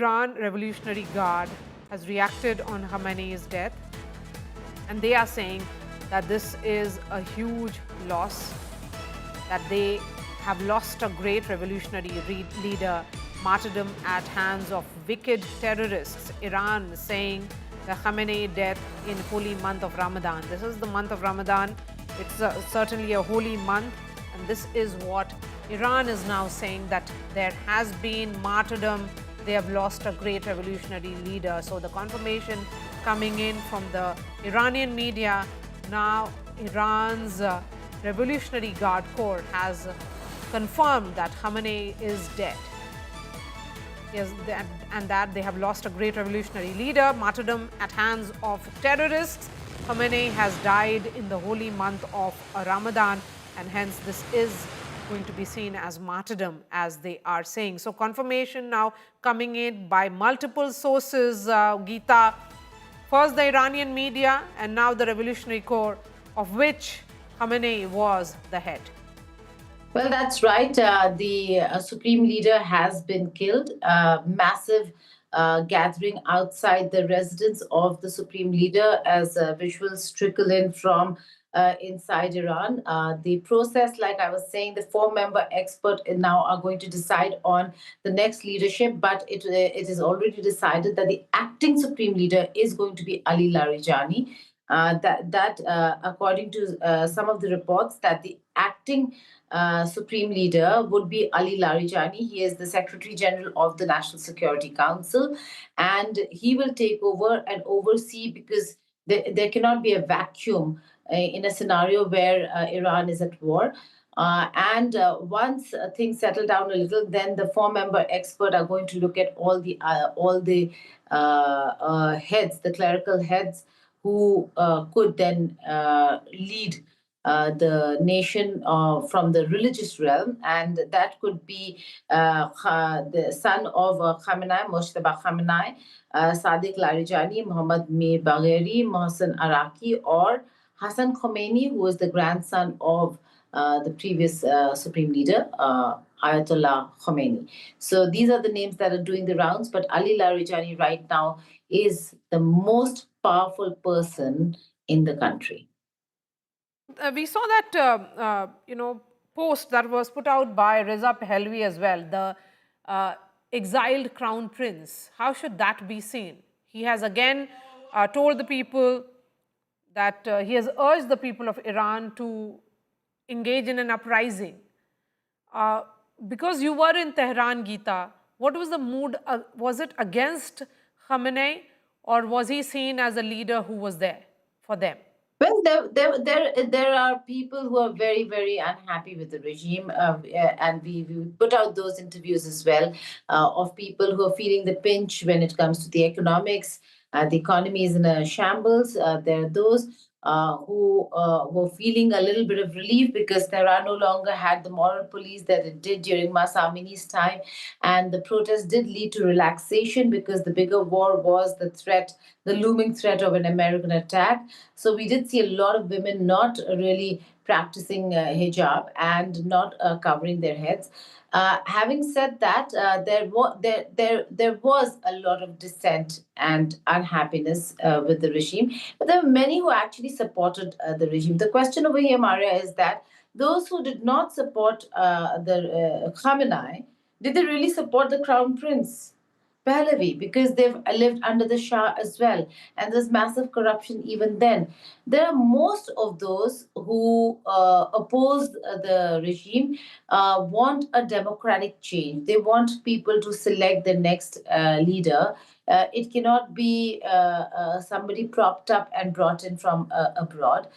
Iran Revolutionary Guard has reacted on Khamenei's death, and they are saying that this is a huge loss, that they have lost a great revolutionary leader, martyrdom at hands of wicked terrorists. Iran is saying the Khamenei death in holy month of Ramadan. This is the month of Ramadan. It's certainly a holy month, and this is what Iran is now saying, that there has been martyrdom. They have lost a great revolutionary leader. So the confirmation coming in from the Iranian media, now Iran's Revolutionary Guard Corps has confirmed that Khamenei is dead. Yes, and that they have lost a great revolutionary leader, martyrdom at hands of terrorists. Khamenei has died in the holy month of Ramadan, and hence this is going to be seen as martyrdom, as they are saying. So confirmation now coming in by multiple sources, Geeta. First the Iranian media, and now the Revolutionary Corps, of which Khamenei was the head. Well, that's right. The Supreme Leader has been killed. Massive gathering outside the residence of the Supreme Leader as visuals trickle in from inside Iran. The process, like I was saying, the four-member expert now are going to decide on the next leadership, but it is already decided that the acting Supreme Leader is going to be Ali Larijani. According to some of the reports, that the acting Supreme Leader would be Ali Larijani. He is the Secretary General of the National Security Council, and he will take over and oversee, because there cannot be a vacuum in a scenario where Iran is at war. Once things settle down a little, then the four-member expert are going to look at all the heads, the clerical heads, who could then lead the nation from the religious realm, and that could be the son of Khamenei, Mujtaba Khamenei, Sadiq Larijani, Mohammad Mir Bagheri, Mohsen Araki, or Hassan Khomeini, who was the grandson of the previous Supreme Leader, Ayatollah Khomeini. So these are the names that are doing the rounds, but Ali Larijani right now is the most powerful person in the country. We saw that post that was put out by Reza Pahlavi as well, the exiled crown prince. How should that be seen? He has again told the people that he has urged the people of Iran to engage in an uprising. Because you were in Tehran, Geeta, what was the mood? Was it against Khamenei, or was he seen as a leader who was there for them? Well, there are people who are very, very unhappy with the regime, and we put out those interviews as well of people who are feeling the pinch when it comes to the economics. The economy is in a shambles. There are those who were feeling a little bit of relief because Tehran no longer had the moral police that it did during Mahsa Amini's time. And the protest did lead to relaxation because the bigger war was the threat, the looming threat of an American attack. So we did see a lot of women not really practicing hijab and not covering their heads. Having said that, there was a lot of dissent and unhappiness with the regime, but there were many who actually supported the regime. The question over here, Maria, is that those who did not support the Khamenei, did they really support the Crown Prince Pahlavi? Because they've lived under the Shah as well, and there's massive corruption even then. There are most of those who oppose the regime want a democratic change. They want people to select the next leader. It cannot be somebody propped up and brought in from abroad.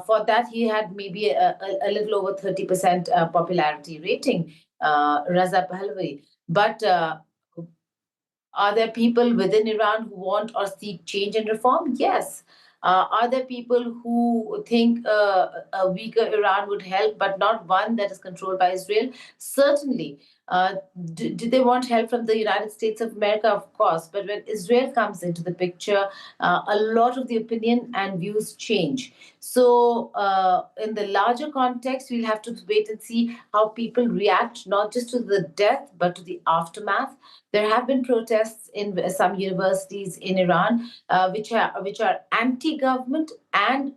For that, he had maybe a little over 30% popularity rating, Reza Pahlavi. But are there people within Iran who want or seek change and reform? Yes. Are there people who think a weaker Iran would help, but not one that is controlled by Israel? Certainly. Do they want help from the United States of America? Of course. But when Israel comes into the picture, a lot of the opinion and views change. So, in the larger context, we'll have to wait and see how people react, not just to the death, but to the aftermath. There have been protests in some universities in Iran, which are anti-government and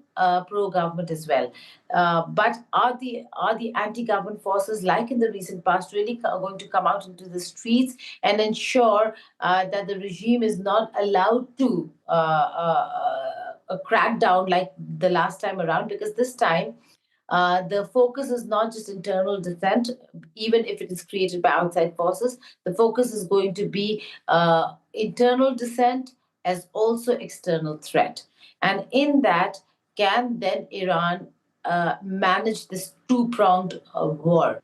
pro-government as well. But are the anti-government forces, like in the recent past, really going to come out into the streets and ensure that the regime is not allowed to crack down like the last time around? Because this time the focus is not just internal dissent, even if it is created by outside forces. The focus is going to be internal dissent as also external threat. And in that, can then Iran manage this two-pronged war?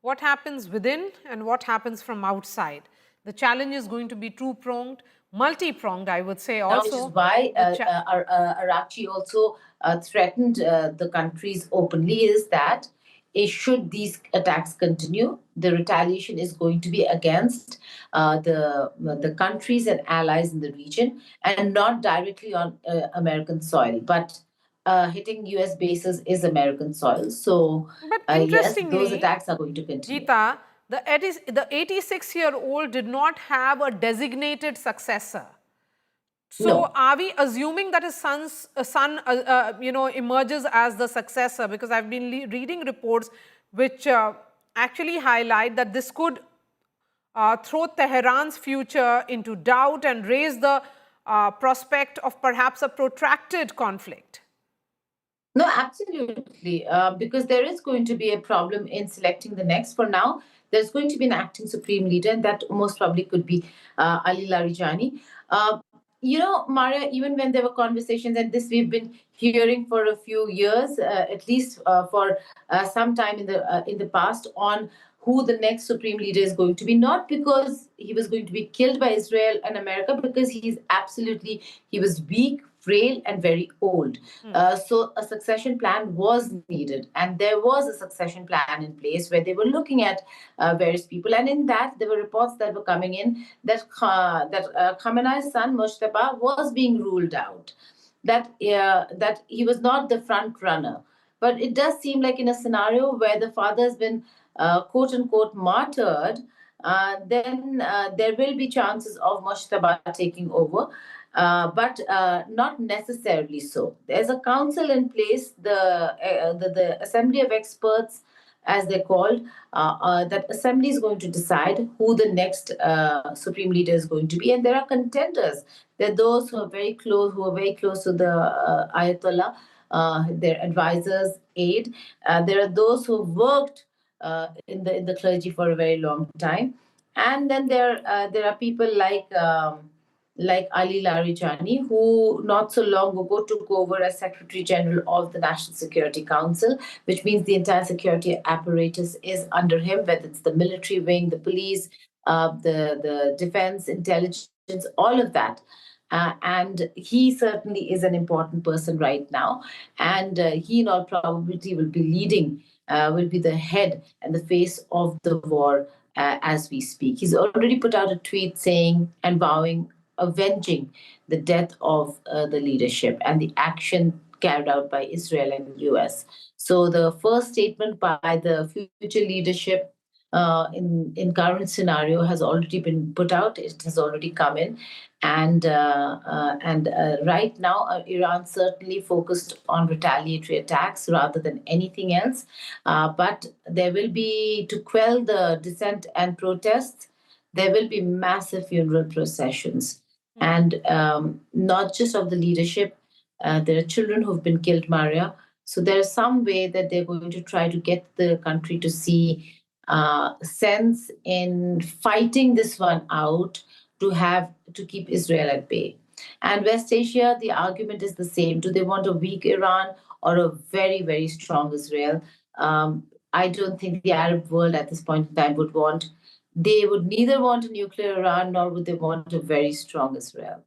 What happens within and what happens from outside? The challenge is going to be two-pronged, multi-pronged, I would say also. Which is why Araki also threatened the countries openly, is that should these attacks continue, the retaliation is going to be against the countries and allies in the region, and not directly on American soil. But hitting US bases is American soil. So, yes, those attacks are going to continue. Geeta, the 86-year-old did not have a designated successor. So, No. Are we assuming that his son emerges as the successor? Because I've been reading reports which actually highlight that this could throw Tehran's future into doubt and raise the prospect of perhaps a protracted conflict. No, absolutely. Because there is going to be a problem in selecting the next. For now, there's going to be an acting supreme leader, and that most probably could be Ali Larijani. Maria, even when there were conversations, and this we've been hearing for a few years, at least for some time in the past, on who the next supreme leader is going to be, not because he was going to be killed by Israel and America, because he was weak, frail, and very old. So a succession plan was needed, and there was a succession plan in place where they were looking at various people, and in that there were reports that were coming in that Khamenei's son Mujtaba was being ruled out, that he was not the front runner. But it does seem like in a scenario where the father has been quote unquote martyred, then there will be chances of Mujtaba taking over. But not necessarily so. There's a council in place, the Assembly of Experts, as they're called. That assembly is going to decide who the next supreme leader is going to be, and there are contenders. There are those who are very close to the Ayatollah, their advisors, aid. There are those who have worked in the clergy for a very long time, and then there are people like Ali Larijani, who not so long ago took over as Secretary General of the National Security Council, which means the entire security apparatus is under him, whether it's the military wing, the police, the defense, intelligence, all of that. And he certainly is an important person right now. And he, in all probability, will be the head and the face of the war as we speak. He's already put out a tweet saying and vowing avenging the death of the leadership and the action carried out by Israel and the US. So the first statement by the future leadership in current scenario has already been put out. It has already come in, and right now Iran certainly focused on retaliatory attacks rather than anything else. But there will be, to quell the dissent and protests, there will be massive funeral processions, and not just of the leadership. There are children who've been killed, Maria. So there's some way that they're going to try to get the country to see sense in fighting this one out to keep Israel at bay. And West Asia, the argument is the same. Do they want a weak Iran or a very, very strong Israel? I don't think the Arab world at this point in time would neither want a nuclear Iran nor would they want a very strong Israel.